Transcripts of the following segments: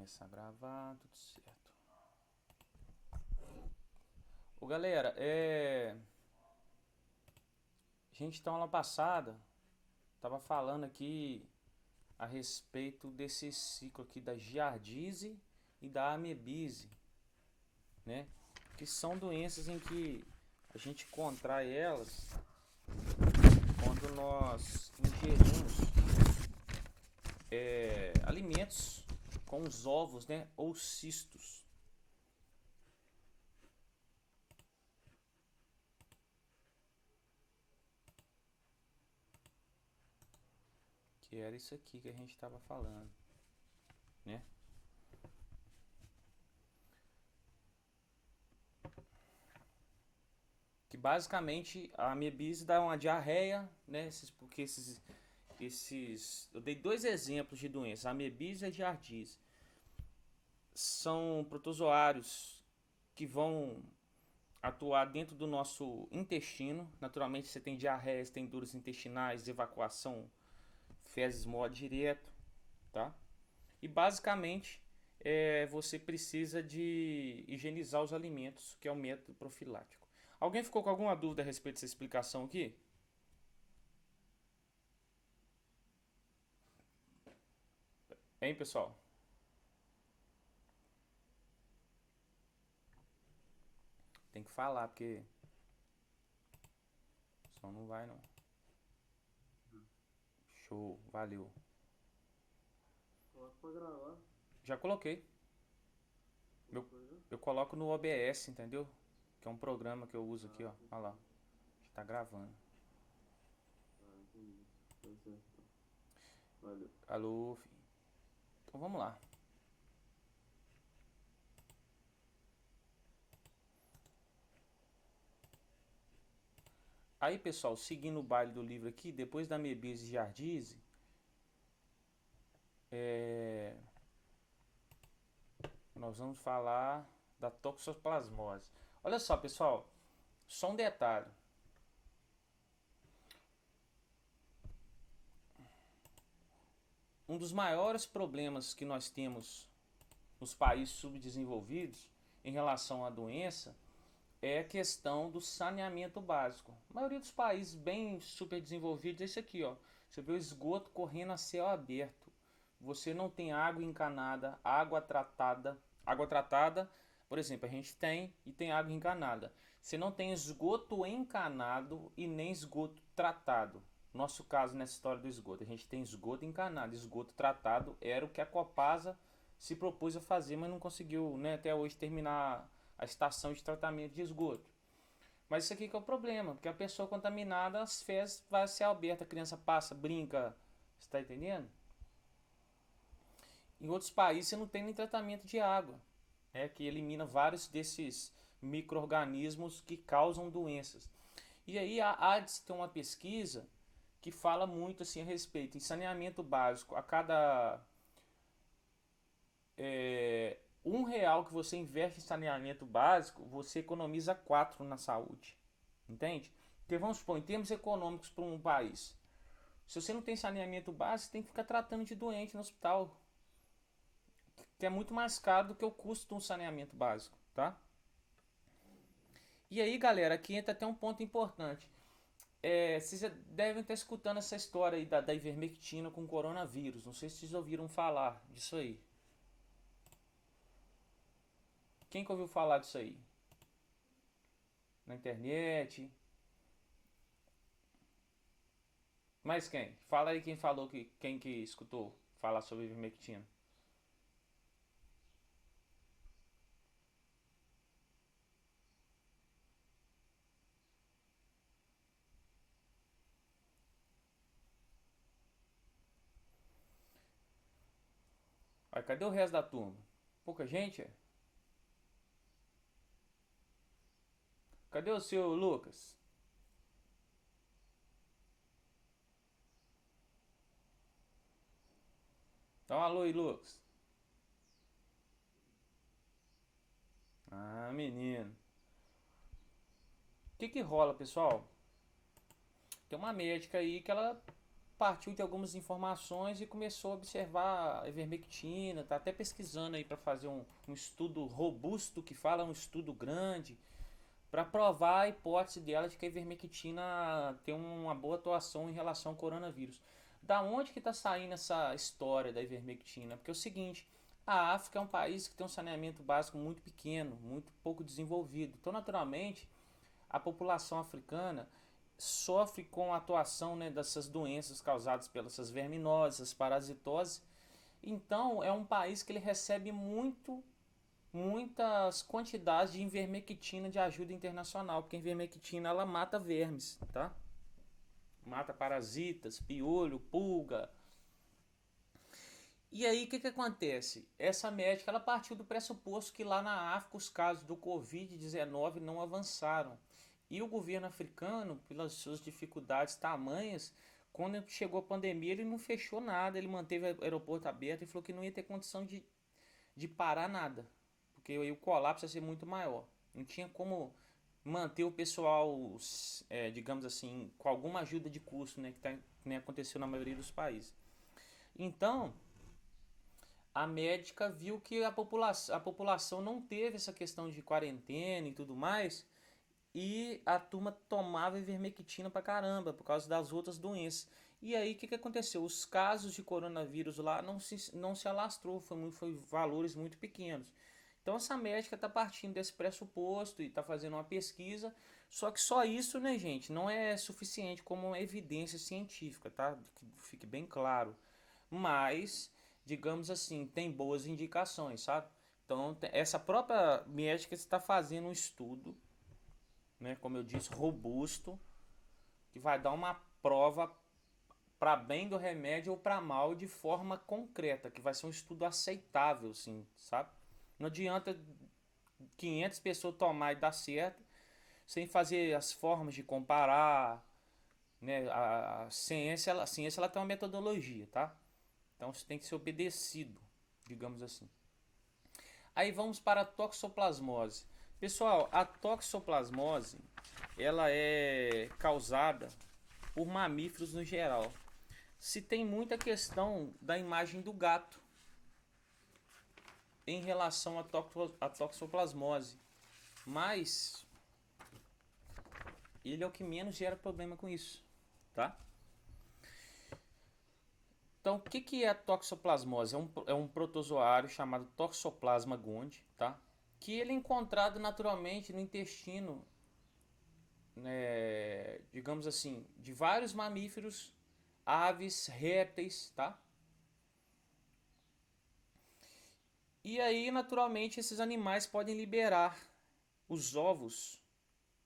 Começar a gravar, tudo certo. Ô galera, a gente então aula passada tava falando aqui a respeito desse ciclo aqui da giardíase e da amebise, né? Que são doenças em que a gente contrai elas quando nós ingerimos alimentos com os ovos, né? Ou cistos. Que era isso aqui que a gente estava falando, né? Que basicamente a amebise dá uma diarreia, né? Porque eu dei dois exemplos de doenças, a amebise e a giardíase. São protozoários que vão atuar dentro do nosso intestino. Naturalmente você tem diarreia, você tem dores intestinais, evacuação, fezes mole direto, tá? E basicamente você precisa de higienizar os alimentos, que é o método profilático. Alguém ficou com alguma dúvida a respeito dessa explicação aqui? Hein, pessoal? Tem que falar, porque senão não vai não. Show, valeu. Coloca pra gravar. Já coloquei. Eu, Colocou já? eu coloco no OBS, entendeu? Que é um programa que eu uso aqui, Ah, ó. Olha lá. Já tá gravando. entendi. Tá certo então. Valeu. Alô, filho. Então vamos lá. Aí, pessoal, seguindo o baile do livro aqui, depois da amebise e giardíase, nós vamos falar da toxoplasmose. Olha só, pessoal, só um detalhe. Um dos maiores problemas que nós temos nos países subdesenvolvidos em relação à doença é a questão do saneamento básico. A maioria dos países bem super desenvolvidos é isso aqui, ó. Você vê o esgoto correndo a céu aberto. Você não tem água encanada, água tratada. Água tratada, por exemplo, a gente tem e tem água encanada. Você não tem esgoto encanado e nem esgoto tratado. Nosso caso nessa história do esgoto, a gente tem esgoto encanado, esgoto tratado era o que a Copasa se propôs a fazer, mas não conseguiu, né, até hoje terminar a estação de tratamento de esgoto. Mas isso aqui que é o problema, porque a pessoa contaminada, as fezes vai ser aberta, a criança passa, brinca, está entendendo? Em outros países você não tem nem tratamento de água, né, que elimina vários desses micro-organismos que causam doenças. E aí há de se ter uma pesquisa que fala muito assim a respeito em saneamento básico. A cada R$ 1 que você investe em saneamento básico, você economiza 4 na saúde. Entende? Porque vamos supor, em termos econômicos para um país, se você não tem saneamento básico, você tem que ficar tratando de doente no hospital, que é muito mais caro do que o custo de um saneamento básico, tá? E aí, galera, aqui entra até um ponto importante. Vocês já devem estar escutando essa história aí da ivermectina com coronavírus. Não sei se vocês ouviram falar disso aí. Quem que ouviu falar disso aí? Na internet? Mas quem? Fala aí quem falou quem que escutou falar sobre ivermectina. Aí, cadê o resto da turma? Pouca gente? Cadê o seu Lucas? Dá um alô aí, Lucas. Ah, menino. O que que rola, pessoal? Tem uma médica aí que ela partiu de algumas informações e começou a observar a ivermectina, tá até pesquisando aí para fazer um estudo robusto, que fala um estudo grande, para provar a hipótese dela de que a ivermectina tem uma boa atuação em relação ao coronavírus. Da onde que está saindo essa história da ivermectina? Porque é o seguinte, a África é um país que tem um saneamento básico muito pequeno, muito pouco desenvolvido. Então, naturalmente, a população africana sofre com a atuação, né, dessas doenças causadas pelas essas verminoses, parasitoses. Então, é um país que ele recebe muitas quantidades de ivermectina de ajuda internacional, porque a ivermectina ela mata vermes, tá? Mata parasitas, piolho, pulga. E aí o que acontece? Essa médica ela partiu do pressuposto que lá na África os casos do Covid-19 não avançaram. E o governo africano, pelas suas dificuldades tamanhas, quando chegou a pandemia, ele não fechou nada, ele manteve o aeroporto aberto e falou que não ia ter condição de parar nada, porque aí o colapso ia ser muito maior. Não tinha como manter o pessoal, digamos assim, com alguma ajuda de custo, né, que nem aconteceu na maioria dos países. Então, a médica viu que a população não teve essa questão de quarentena e tudo mais, e a turma tomava ivermectina pra caramba, por causa das outras doenças. E aí, o que aconteceu? Os casos de coronavírus lá não se alastrou, foi valores muito pequenos. Então, essa médica está partindo desse pressuposto e está fazendo uma pesquisa, só que só isso, né, gente, não é suficiente como uma evidência científica, tá? Que fique bem claro. Mas, digamos assim, tem boas indicações, sabe? Então, essa própria médica está fazendo um estudo, né, como eu disse, robusto, que vai dar uma prova para bem do remédio ou para mal de forma concreta, que vai ser um estudo aceitável, sim, sabe? Não adianta 500 pessoas tomar e dar certo, sem fazer as formas de comparar, né? A ciência ela tem uma metodologia, tá? Então isso tem que ser obedecido, digamos assim. Aí vamos para a toxoplasmose. Pessoal, a toxoplasmose ela é causada por mamíferos no geral. Se tem muita questão da imagem do gato em relação à toxoplasmose, mas ele é o que menos gera problema com isso, tá? Então, o que é a toxoplasmose? É um protozoário chamado Toxoplasma gondii, tá? Que ele é encontrado naturalmente no intestino, né, digamos assim, de vários mamíferos, aves, répteis, tá? E aí, naturalmente, esses animais podem liberar os ovos,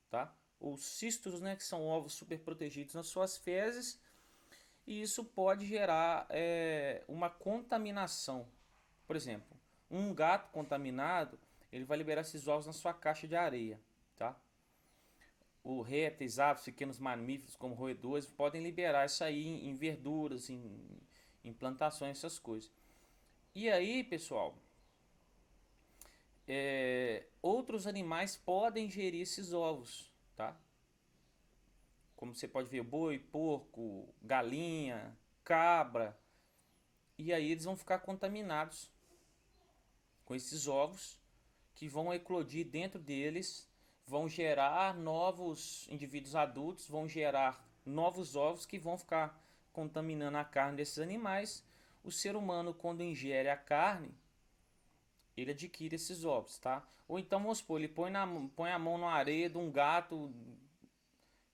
tá? Os cistos, né, que são ovos super protegidos nas suas fezes, e isso pode gerar uma contaminação. Por exemplo, um gato contaminado, ele vai liberar esses ovos na sua caixa de areia, tá? O répteis, aves, pequenos mamíferos como roedores podem liberar isso aí em verduras, em plantações, essas coisas. E aí, pessoal, outros animais podem ingerir esses ovos, tá? Como você pode ver, boi, porco, galinha, cabra. E aí eles vão ficar contaminados com esses ovos que vão eclodir dentro deles, vão gerar novos indivíduos adultos, vão gerar novos ovos que vão ficar contaminando a carne desses animais. O ser humano, quando ingere a carne, ele adquire esses ovos, tá? Ou então, vamos supor, ele põe a mão na areia de um gato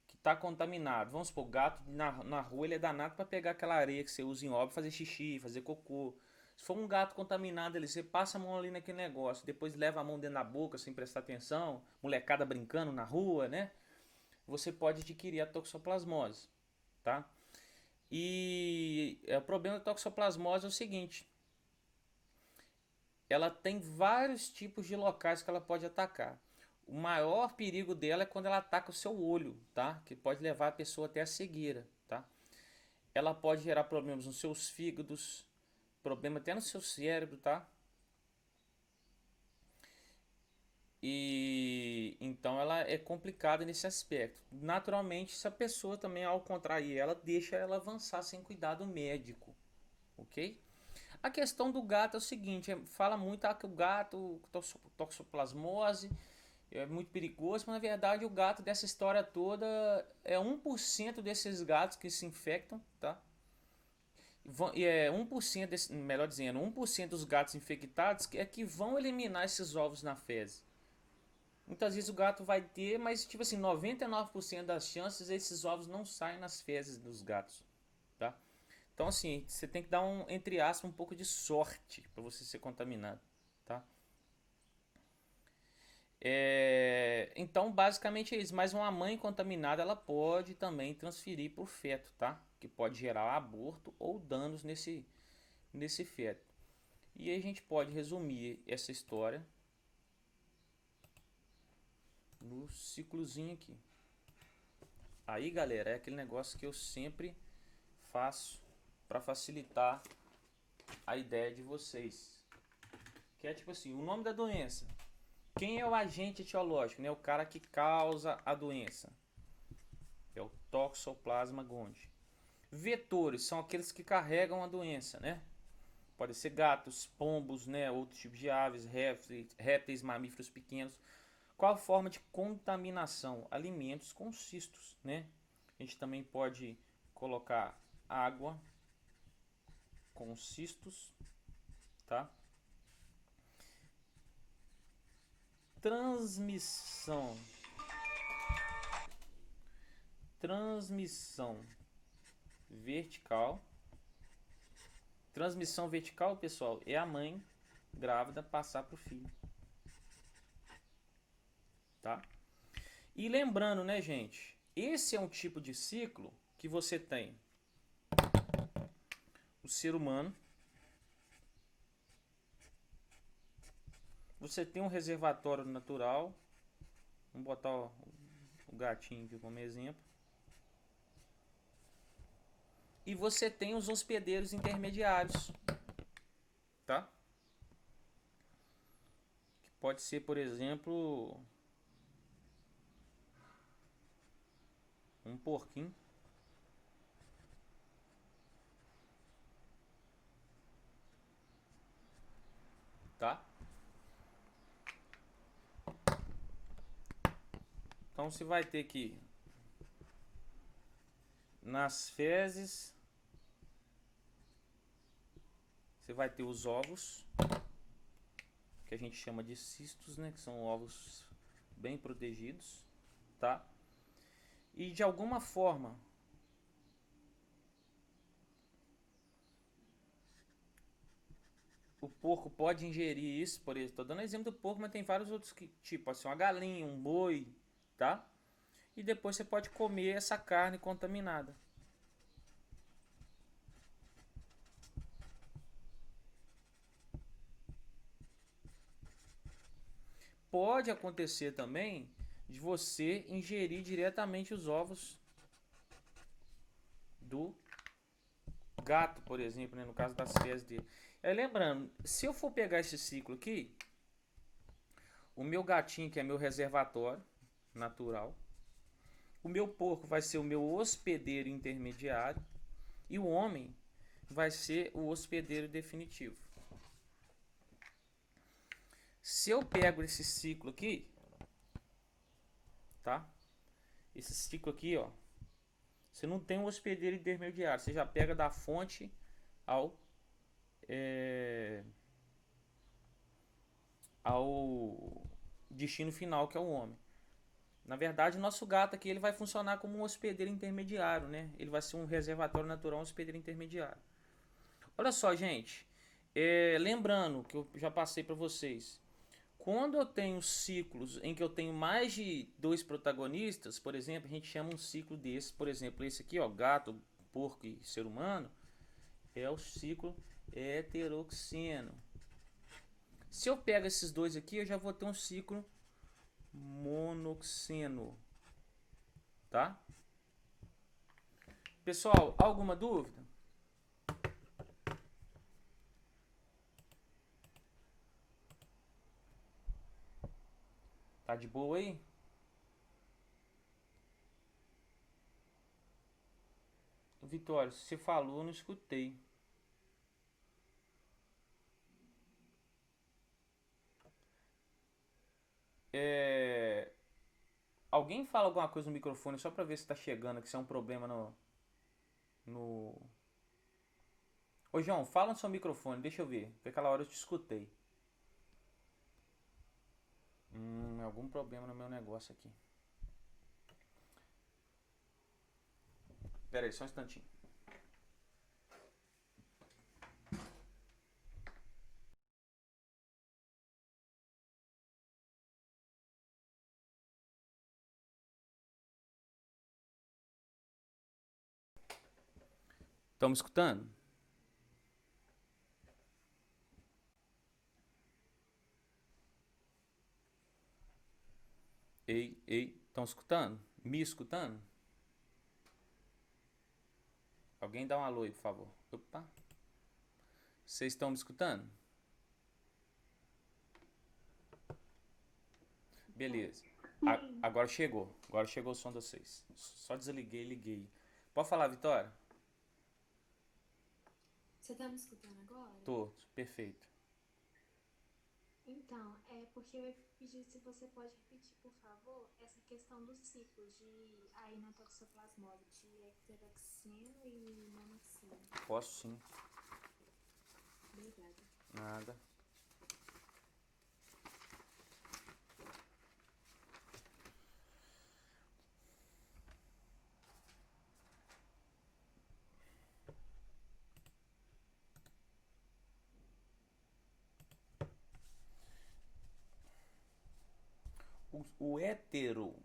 que está contaminado. Vamos supor, o gato na rua ele é danado para pegar aquela areia que você usa em obra, fazer xixi, fazer cocô. Se for um gato contaminado, você passa a mão ali naquele negócio, depois leva a mão dentro da boca sem prestar atenção, molecada brincando na rua, né? Você pode adquirir a toxoplasmose, tá? E o problema da toxoplasmose é o seguinte: ela tem vários tipos de locais que ela pode atacar. O maior perigo dela é quando ela ataca o seu olho, tá? Que pode levar a pessoa até a cegueira, tá? Ela pode gerar problemas nos seus fígados, problema até no seu cérebro, tá? E então ela é complicada nesse aspecto. Naturalmente, se a pessoa também ao contrair ela, deixa ela avançar sem cuidado médico, ok? A questão do gato é o seguinte, fala muito que o gato toxoplasmose é muito perigoso, mas na verdade o gato dessa história toda é 1% desses gatos que se infectam, tá? E é 1% desse, melhor dizendo, 1% dos gatos infectados é que vão eliminar esses ovos na fezes. Muitas vezes o gato vai ter, mas tipo assim, 99% das chances esses ovos não saem nas fezes dos gatos, tá? Então assim, você tem que dar entre aspas, um pouco de sorte para você ser contaminado, tá? Então basicamente é isso, mas uma mãe contaminada ela pode também transferir para o feto, tá? Que pode gerar aborto ou danos nesse feto. E aí a gente pode resumir essa história no ciclozinho aqui. Aí galera, é aquele negócio que eu sempre faço para facilitar a ideia de vocês, que é tipo assim, o nome da doença, quem é o agente etiológico, né? O cara que causa a doença é o Toxoplasma gondii. Vetores são aqueles que carregam a doença, né? Pode ser gatos, pombos, né? Outros tipos de aves, répteis, mamíferos pequenos. Qual a forma de contaminação? Alimentos com cistos, né? A gente também pode colocar água com cistos, tá? Transmissão vertical. Transmissão vertical, pessoal, é a mãe grávida passar para o filho, tá? E lembrando, né, gente, esse é um tipo de ciclo que você tem o ser humano, você tem um reservatório natural, vamos botar o gatinho aqui como exemplo, e você tem os hospedeiros intermediários, tá? Que pode ser, por exemplo, um porquinho, tá? Então você vai ter que nas fezes você vai ter os ovos, que a gente chama de cistos, né? Que são ovos bem protegidos, tá? E de alguma forma o porco pode ingerir isso, por exemplo, tô dando exemplo do porco, mas tem vários outros que, tipo assim, uma galinha, um boi, tá? E depois você pode comer essa carne contaminada. Pode acontecer também de você ingerir diretamente os ovos do gato, por exemplo, né? No caso das fezes dele. Lembrando, se eu for pegar esse ciclo aqui, o meu gatinho, que é meu reservatório natural, o meu porco vai ser o meu hospedeiro intermediário e o homem vai ser o hospedeiro definitivo. Se eu pego esse ciclo aqui, tá? Esse ciclo aqui, ó, você não tem um hospedeiro intermediário, você já pega da fonte ao destino final, que é o homem. Na verdade, o nosso gato aqui ele vai funcionar como um hospedeiro intermediário, né? Ele vai ser um reservatório natural, um hospedeiro intermediário. Olha só, gente. Lembrando que eu já passei para vocês. Quando eu tenho ciclos em que eu tenho mais de 2 protagonistas, por exemplo, a gente chama um ciclo desse, por exemplo, esse aqui, ó, gato, porco e ser humano, é o ciclo heteroxeno. Se eu pego esses dois aqui, eu já vou ter um ciclo monoxeno, tá? Pessoal, alguma dúvida? Tá de boa aí? Vitória, você falou, eu não escutei. É... Alguém fala alguma coisa no microfone só pra ver se tá chegando, que isso é um problema no... Ô, João, fala no seu microfone, deixa eu ver. Porque aquela hora eu te escutei. Algum problema no meu negócio aqui. Pera aí, só um instantinho. Estão me escutando? Ei, ei, estão escutando? Me escutando? Alguém dá um alô aí, por favor. Opa. Vocês estão me escutando? Beleza. Sim. Agora chegou. Agora chegou o som de vocês. Só desliguei e liguei. Pode falar, Vitória? Você tá me escutando agora? Tô, perfeito. Então, é porque eu ia pedir se você pode repetir, por favor, essa questão dos ciclos de aí na toxoplasmose de ecteroxeno e monoxeno. Posso sim. Obrigada. Nada. O hétero,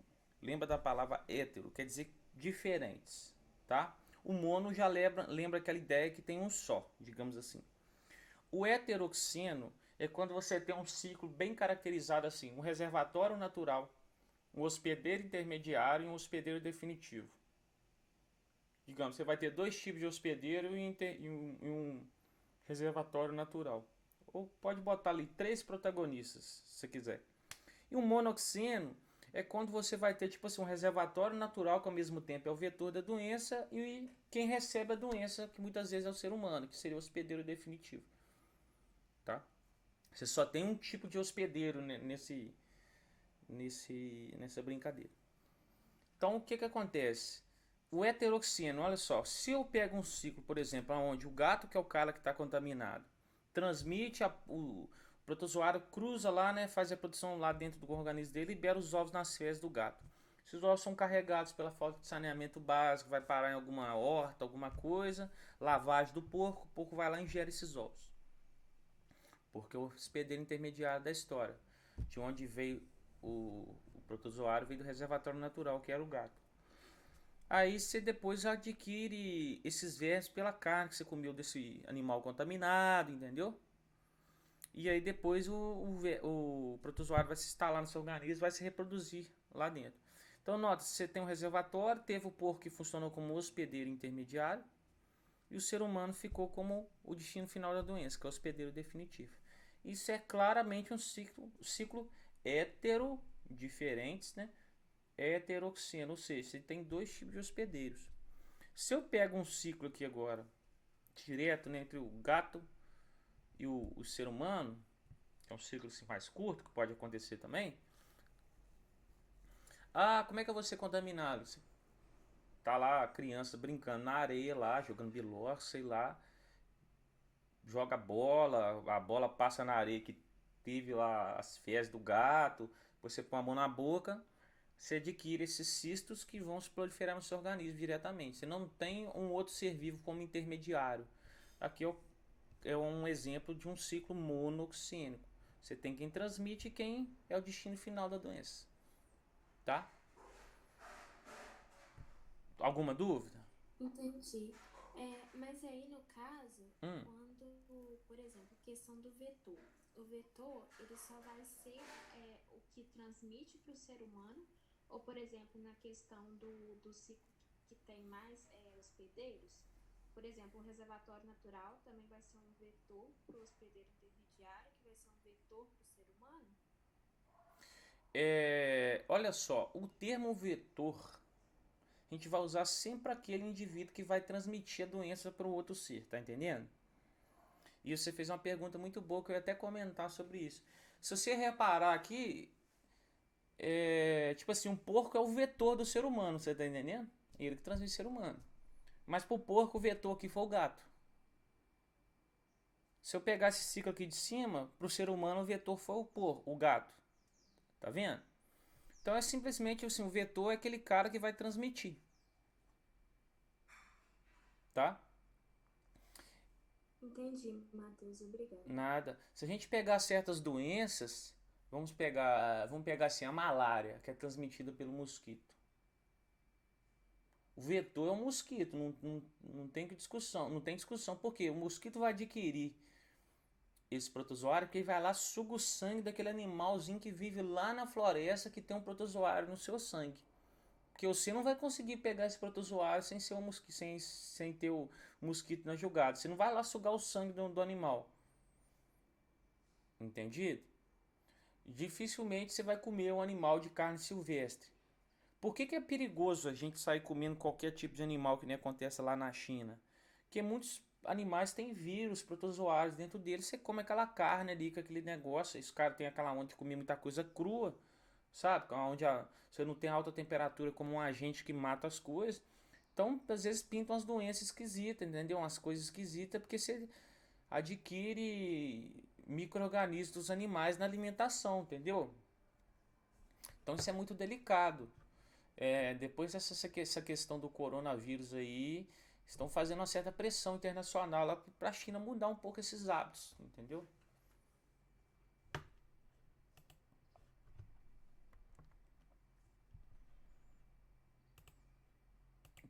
lembra da palavra hétero, quer dizer diferentes, tá? O mono já lembra aquela ideia que tem um só, digamos assim. O heteroxeno é quando você tem um ciclo bem caracterizado assim, um reservatório natural, um hospedeiro intermediário e um hospedeiro definitivo. Digamos, você vai ter dois tipos de hospedeiro e um reservatório natural. Ou pode botar ali três protagonistas, se você quiser. E o monoxeno é quando você vai ter tipo assim, um reservatório natural que ao mesmo tempo é o vetor da doença e quem recebe a doença, que muitas vezes é o ser humano, que seria o hospedeiro definitivo. Tá? Você só tem um tipo de hospedeiro nessa brincadeira. Então o que acontece? O heteroxeno, olha só, se eu pego um ciclo, por exemplo, onde o gato, que é o cara que está contaminado, transmite o protozoário, cruza lá, né, faz a produção lá dentro do organismo dele e libera os ovos nas fezes do gato. Esses ovos são carregados pela falta de saneamento básico, vai parar em alguma horta, alguma coisa, lavagem do porco, o porco vai lá e ingere esses ovos. Porque o hospedeiro intermediário da história, de onde veio o protozoário, veio do reservatório natural, que era o gato. Aí você depois adquire esses vermes pela carne que você comeu desse animal contaminado, entendeu? E aí depois o protozoário vai se instalar no seu organismo, vai se reproduzir lá dentro. Então nota, você tem um reservatório, teve o porco que funcionou como hospedeiro intermediário e o ser humano ficou como o destino final da doença, que é o hospedeiro definitivo. Isso é claramente um ciclo hetero diferentes, né? Heteroxeno, ou seja, você tem dois tipos de hospedeiros. Se eu pego um ciclo aqui agora, direto, né, entre o gato e o ser humano, que é um ciclo assim, mais curto, que pode acontecer também. Ah, como é que eu vou ser contaminado? Você tá lá a criança brincando na areia lá, jogando bilor, sei lá, joga bola, a bola passa na areia que teve lá as fezes do gato, você põe a mão na boca, você adquire esses cistos que vão se proliferar no seu organismo diretamente. Você não tem um outro ser vivo como intermediário. Aqui é um exemplo de um ciclo monoxênico. Você tem quem transmite e quem é o destino final da doença. Tá? Alguma dúvida? Entendi. Mas aí, no caso, Hum. quando, por exemplo, questão do vetor. O vetor, ele só vai ser o que transmite para o ser humano, ou, por exemplo, na questão do ciclo que tem mais hospedeiros, por exemplo, o reservatório natural também vai ser um vetor para o hospedeiro intermediário, que vai ser um vetor para o ser humano? Olha só, o termo vetor, a gente vai usar sempre aquele indivíduo que vai transmitir a doença para o outro ser, tá entendendo? E você fez uma pergunta muito boa que eu ia até comentar sobre isso. Se você reparar aqui, tipo assim, um porco é o vetor do ser humano, você tá entendendo? Ele que transmite o ser humano. Mas pro porco o vetor aqui foi o gato. Se eu pegar esse ciclo aqui de cima, pro ser humano o vetor foi o gato. Tá vendo? Então é simplesmente assim, o vetor é aquele cara que vai transmitir. Tá? Entendi, Matheus, obrigada. Nada. Se a gente pegar certas doenças, vamos pegar assim a malária, que é transmitida pelo mosquito. O vetor é um mosquito, não tem discussão, não tem discussão, porque o mosquito vai adquirir esse protozoário porque ele vai lá, suga o sangue daquele animalzinho que vive lá na floresta que tem um protozoário no seu sangue. Porque você não vai conseguir pegar esse protozoário sem ser um mosquito, sem ter o mosquito na jogada. Você não vai lá sugar o sangue do animal. Entendido? Dificilmente você vai comer um animal de carne silvestre. Por que é perigoso a gente sair comendo qualquer tipo de animal que nem acontece lá na China? Porque muitos animais têm vírus, protozoários dentro deles. Você come aquela carne ali com aquele negócio. Esse cara tem aquela onda de comer muita coisa crua, sabe? Onde você não tem alta temperatura como um agente que mata as coisas. Então, às vezes pintam umas doenças esquisitas, entendeu? Umas coisas esquisitas porque você adquire micro-organismos dos animais na alimentação, entendeu? Então isso é muito delicado. Depois essa questão do coronavírus aí, estão fazendo uma certa pressão internacional lá para a China mudar um pouco esses hábitos, entendeu?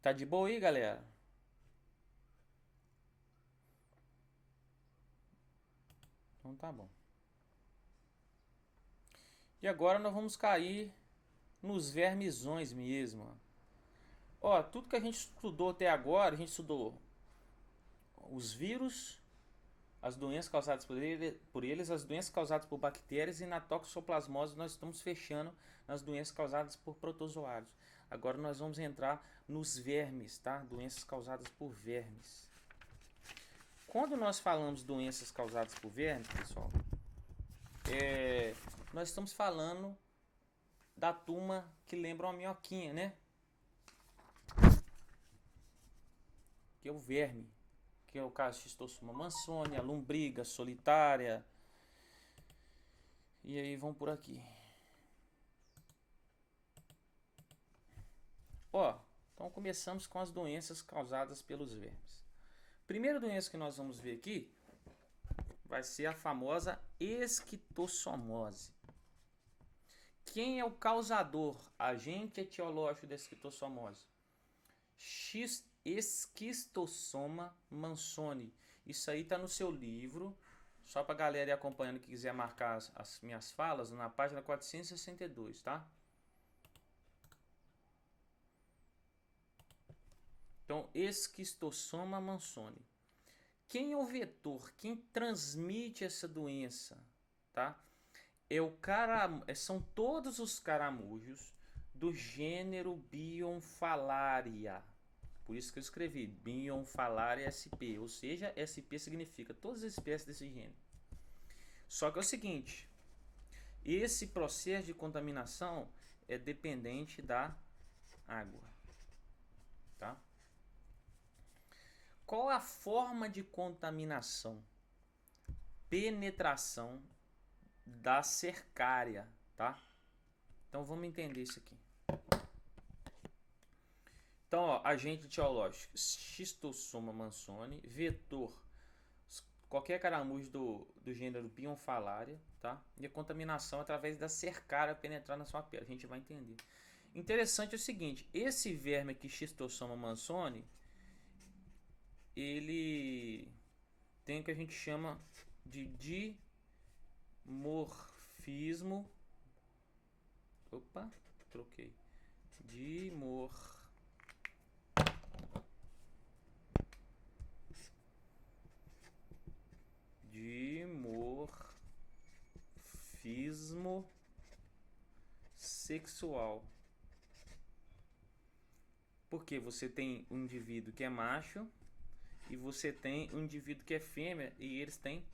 Tá de boa aí, galera? Então tá bom. E agora nós vamos cair nos vermizões mesmo. Ó, tudo que a gente estudou até agora, a gente estudou os vírus, as doenças causadas por eles, as doenças causadas por bactérias e na toxoplasmose nós estamos fechando nas doenças causadas por protozoários. Agora nós vamos entrar nos vermes, tá? Doenças causadas por vermes. Quando nós falamos doenças causadas por vermes, pessoal, nós estamos falando da turma que lembra uma minhoquinha, né? Que é o verme, que é o caso de Schistosoma mansoni, a lombriga solitária. E aí vão por aqui. Ó, então começamos com as doenças causadas pelos vermes. Primeira doença que nós vamos ver aqui vai ser a famosa esquistossomose. Quem é o causador, agente etiológico da esquistossomose? Esquistossoma mansoni. Isso aí tá no seu livro. Só para a galera ir acompanhando que quiser marcar as minhas falas, na página 462, tá? Então, esquistossoma mansoni. Quem é o vetor? Quem transmite essa doença? Tá? São todos os caramujos do gênero Bionfalaria. Por isso que eu escrevi Bionfalaria sp. Ou seja, sp significa todas as espécies desse gênero. Só que é o seguinte, esse processo de contaminação é dependente da água. Tá? Qual a forma de contaminação? Penetração da cercária, tá? Então vamos entender isso aqui. Então, ó, agente etiológico, Schistosoma mansoni, vetor, qualquer caramujo do gênero Bionfalaria, tá? E a contaminação através da cercária penetrar na sua pele, a gente vai entender. Interessante é o seguinte, esse verme aqui, Schistosoma mansoni, ele tem o que a gente chama de dimorfismo. Opa, troquei. Dimorfismo sexual. Porque você tem um indivíduo que é macho e você tem um indivíduo que é fêmea e eles têm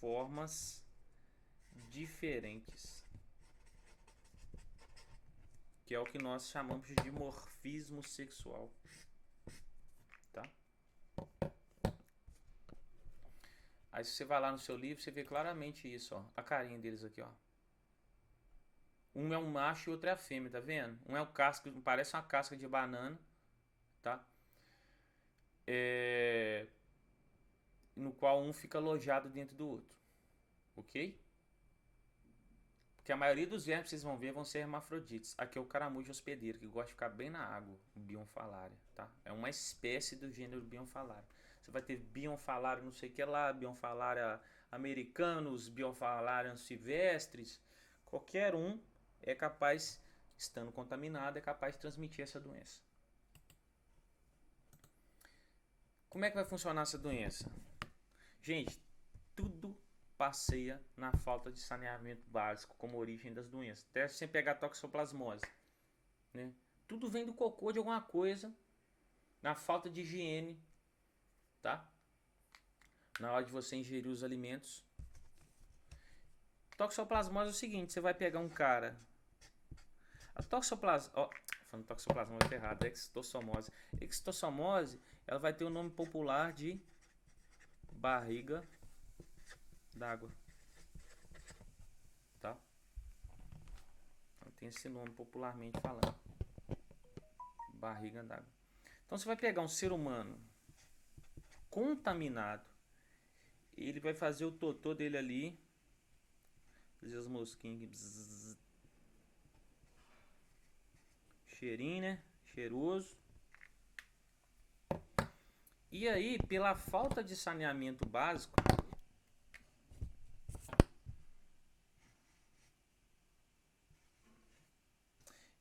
formas diferentes, que é o que nós chamamos de dimorfismo sexual, tá? Aí se você vai lá no seu livro, você vê claramente isso, ó, a carinha deles aqui, ó. Um é um macho e outro é a fêmea, tá vendo? Um é o casco, parece uma casca de banana, tá? No qual um fica alojado dentro do outro, ok? Porque a maioria dos vermes que vocês vão ver vão ser hermafroditas. Aqui é o caramujo hospedeiro, que gosta de ficar bem na água, o Bionfalaria, tá? É uma espécie do gênero Bionfalaria. Você vai ter Bionfalaria não sei o que lá, Bionfalaria americanos, Bionfalaria silvestres. Qualquer um é capaz, estando contaminado, é capaz de transmitir essa doença. Como é que vai funcionar essa doença? Gente, tudo passeia na falta de saneamento básico como origem das doenças. Até sem pegar toxoplasmose, né? Tudo vem do cocô de alguma coisa, na falta de higiene, tá? Na hora de você ingerir os alimentos. Toxoplasmose é o seguinte, você vai pegar um cara. A toxoplasmose, falando toxoplasmose errado, extossomose. Extossomose, ela vai ter o nome popular de barriga d'água, tá? Tem esse nome popularmente falando, barriga d'água. Então você vai pegar um ser humano contaminado, ele vai fazer o totô dele ali, fazer as mosquinhas, cheirinho, né? Cheiroso. E aí, pela falta de saneamento básico,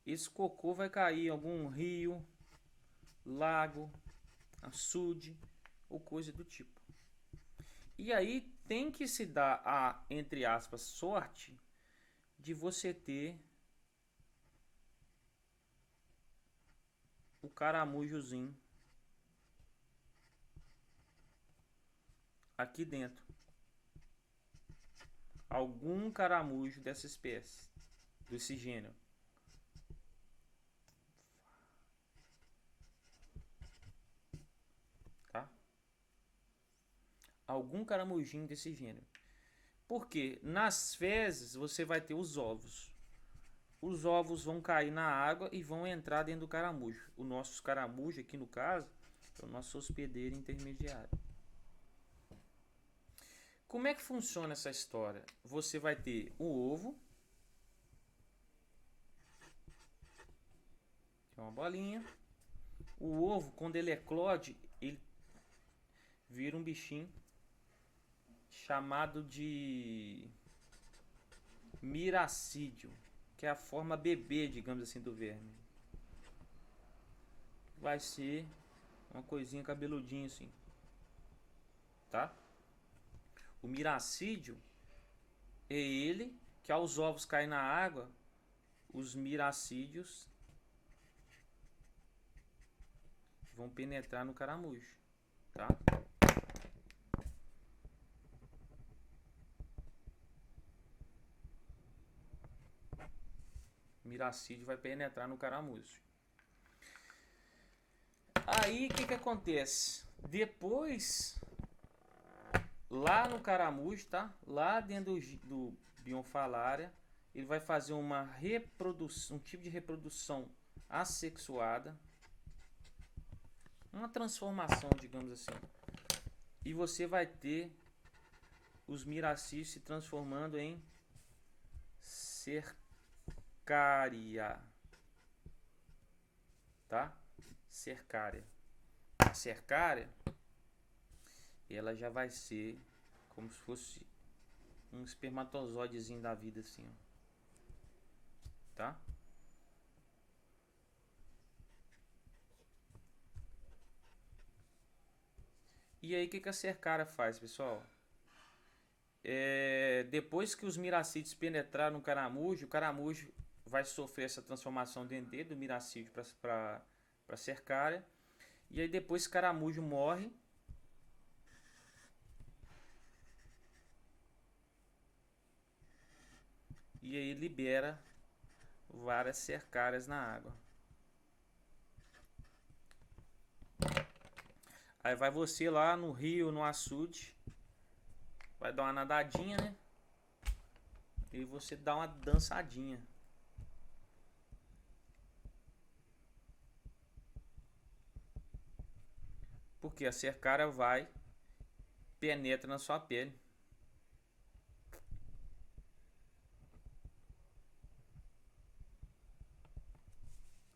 esse cocô vai cair em algum rio, lago, açude ou coisa do tipo. E aí tem que se dar a, entre aspas, sorte de você ter o caramujozinho aqui dentro. Algum caramujo dessa espécie, desse gênero. Tá? Algum caramujinho desse gênero. Porque nas fezes você vai ter os ovos. Os ovos vão cair na água e vão entrar dentro do caramujo. O nosso caramujo, aqui no caso, é o nosso hospedeiro intermediário. Como é que funciona essa história? Você vai ter o ovo, que é uma bolinha. O ovo, quando ele eclode, ele vira um bichinho chamado de miracídio, que é a forma bebê, digamos assim, do verme. Vai ser uma coisinha cabeludinha assim, tá? O miracídio é ele que, aos ovos caem na água, os miracídios vão penetrar no caramujo, tá? O miracídio vai penetrar no caramujo. Aí o que acontece? Depois, lá no caramujo, tá? Lá dentro do Bionfalaria, ele vai fazer uma reprodução, um tipo de reprodução assexuada, uma transformação, digamos assim. E você vai ter os miracídios se transformando em cercária, tá? Cercária. A cercária, ela já vai ser como se fosse um espermatozoidezinho da vida assim, ó. Tá? E aí o que a cercária faz, pessoal? depois que os miracídeos penetraram no caramujo, o caramujo vai sofrer essa transformação dentro dele, do miracídio para cercária. E aí depois que o caramujo morre, e aí libera várias cercárias na água. Aí vai você lá no rio, no açude, vai dar uma nadadinha, né? E você dá uma dançadinha. Porque a cercária vai, penetra na sua pele.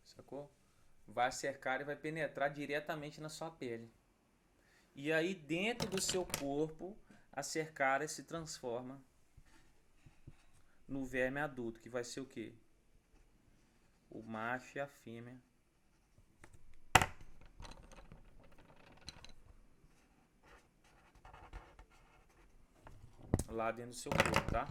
Sacou? Vai cercar e vai penetrar diretamente na sua pele. E aí dentro do seu corpo, a cercária se transforma no verme adulto, que vai ser o quê? O macho e a fêmea. Lá dentro do seu corpo, tá?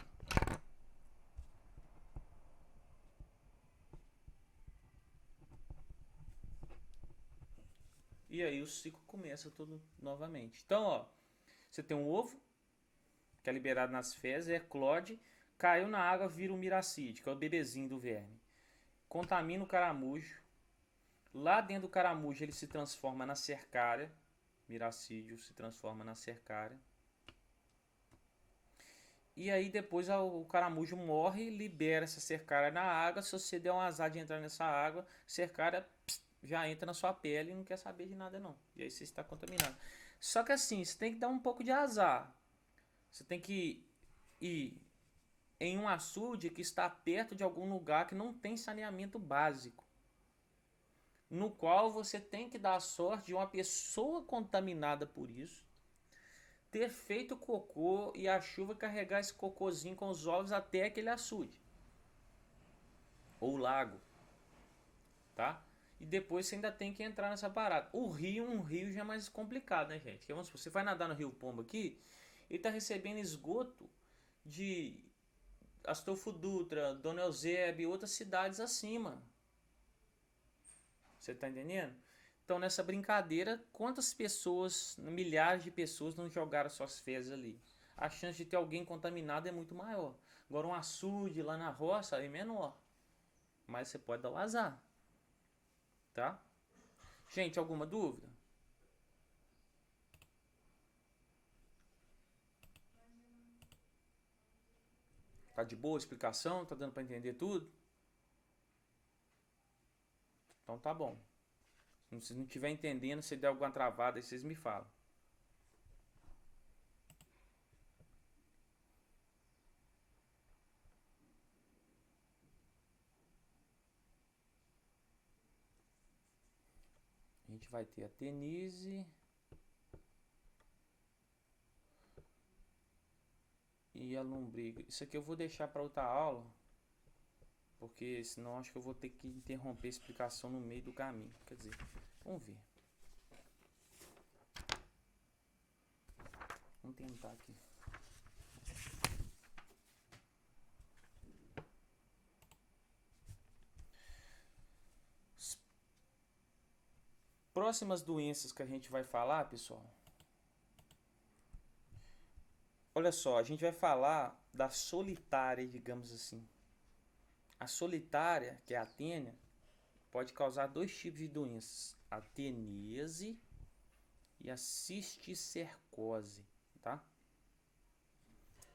E aí o ciclo começa tudo novamente. Então, ó, você tem um ovo, que é liberado nas fezes, eclode, caiu na água, vira um miracídio, que é o bebezinho do verme. Contamina o caramujo. Lá dentro do caramujo ele se transforma na cercária. Miracídio se transforma na cercária. E aí depois o caramujo morre, libera essa cercária na água. Se você der um azar de entrar nessa água, cercária já entra na sua pele e não quer saber de nada não. E aí você está contaminado. Só que assim, você tem que dar um pouco de azar. Você tem que ir em um açude que está perto de algum lugar que não tem saneamento básico. No qual você tem que dar a sorte de uma pessoa contaminada por isso ter feito cocô e a chuva carregar esse cocôzinho com os ovos até aquele açude ou lago, tá? E depois você ainda tem que entrar nessa parada. Um rio já é mais complicado, né, gente? Porque, vamos supor, você vai nadar no Rio Pombo aqui, ele tá recebendo esgoto de Astolfo Dutra, Dona Eusébio e outras cidades acima. Você tá entendendo? Então, nessa brincadeira, quantas pessoas, milhares de pessoas não jogaram suas fezes ali? A chance de ter alguém contaminado é muito maior. Agora, um açude lá na roça é menor. Mas você pode dar o azar. Tá? Gente, alguma dúvida? Tá de boa a explicação? Tá dando para entender tudo? Então tá bom. Se não estiver entendendo, se der alguma travada, aí vocês me falam. A gente vai ter a Tenise e a lombriga. Isso aqui eu vou deixar para outra aula, porque senão acho que eu vou ter que interromper a explicação no meio do caminho. Quer dizer, vamos ver. Vamos tentar aqui. Próximas doenças que a gente vai falar, pessoal. Olha só, a gente vai falar da solitária, digamos assim. A solitária, que é a tênia, pode causar dois tipos de doenças: a teníase e a cisticercose, tá?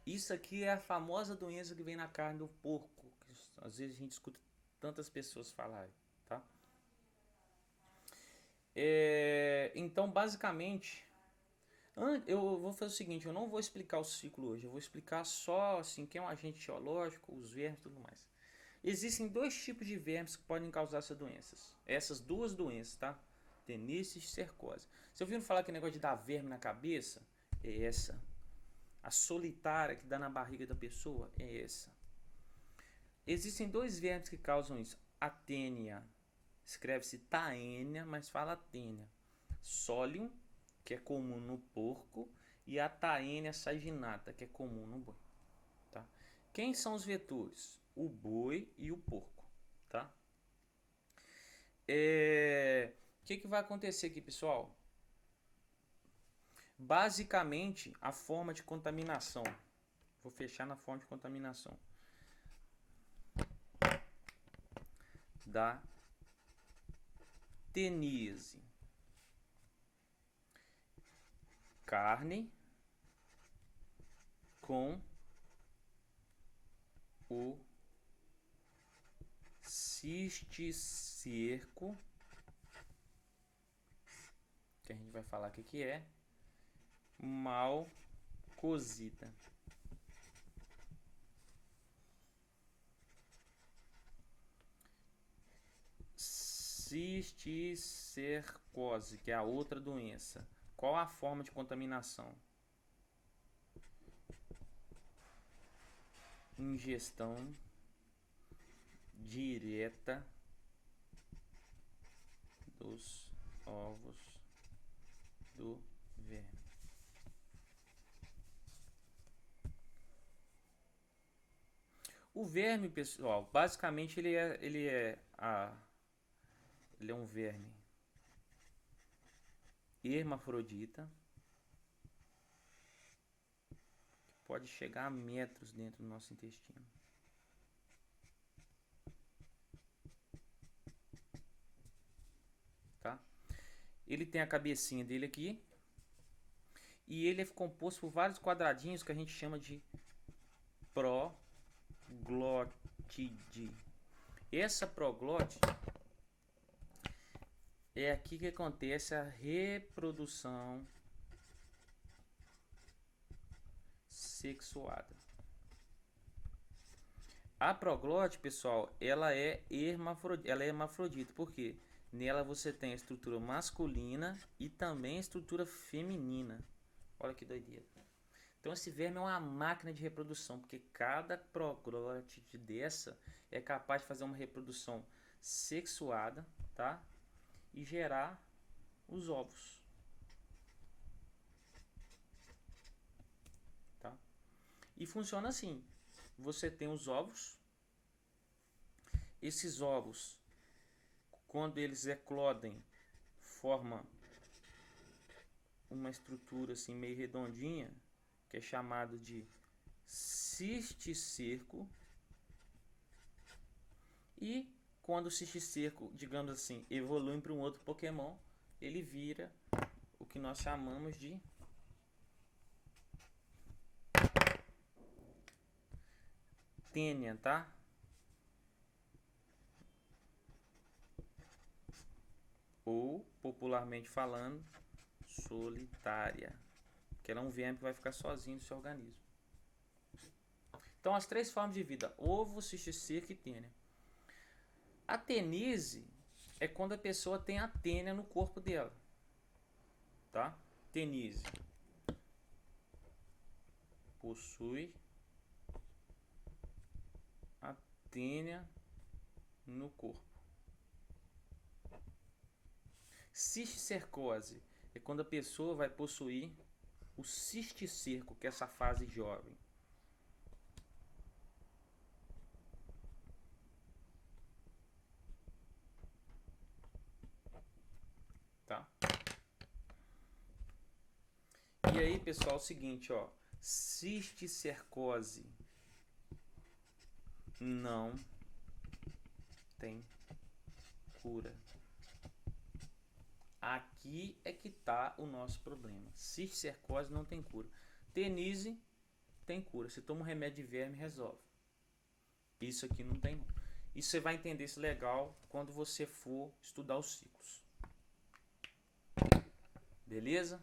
Isso aqui é a famosa doença que vem na carne do porco, que às vezes a gente escuta tantas pessoas falarem, tá? Então, basicamente, eu vou fazer o seguinte: eu não vou explicar o ciclo hoje, eu vou explicar só assim, quem é um agente etiológico, os vermes e tudo mais. Existem dois tipos de vermes que podem causar essas duas doenças, tá? Teníase e cercose. Você ouviu falar que negócio de dar verme na cabeça? É essa. A solitária que dá na barriga da pessoa? É essa. Existem dois vermes que causam isso. A tênia, escreve-se taênia, mas fala tênia. Solium, que é comum no porco, e a Taenia saginata, que é comum no boi. Quem são os vetores? O boi e o porco, tá? O que vai acontecer aqui, pessoal? Basicamente, a forma de contaminação. Vou fechar na forma de contaminação da teníase. Carne com o cisticerco, que a gente vai falar que é mal cozida. Cisticercose, que é a outra doença. Qual a forma de contaminação? Ingestão direta dos ovos do verme. O verme, pessoal, basicamente ele é um verme hermafrodita, que pode chegar a metros dentro do nosso intestino. Tá? Ele tem a cabecinha dele aqui, e ele é composto por vários quadradinhos que a gente chama de proglótide. Essa proglótide é aqui que acontece a reprodução sexuada. A proglótide, pessoal, ela é hermafrodita. Por quê? Nela você tem a estrutura masculina e também a estrutura feminina. Olha que doideira. Então esse verme é uma máquina de reprodução, porque cada proglótide dessa é capaz de fazer uma reprodução sexuada, tá? E gerar os ovos. Tá? E funciona assim. Você tem os ovos. Esses ovos, quando eles eclodem, formam uma estrutura assim meio redondinha, que é chamado de cisticerco. E quando o cisticerco, digamos assim, evolui para um outro Pokémon, ele vira o que nós chamamos de tênia, tá? Ou, popularmente falando, solitária. Que ela é um verme que vai ficar sozinho no seu organismo. Então, as três formas de vida: ovo, cisticerco e tênia. A teníase é quando a pessoa tem a tênia no corpo dela. Tá? Teníase possui a tênia no corpo. Cisticercose é quando a pessoa vai possuir o cisticerco, que é essa fase jovem. Tá? E aí, pessoal, é o seguinte, ó, cisticercose não tem cura. Aqui é que tá o nosso problema. Cisticercose não tem cura. Teníase tem cura. Você toma um remédio de verme, resolve. Isso aqui não tem. Isso você vai entender isso legal quando você for estudar os ciclos. Beleza?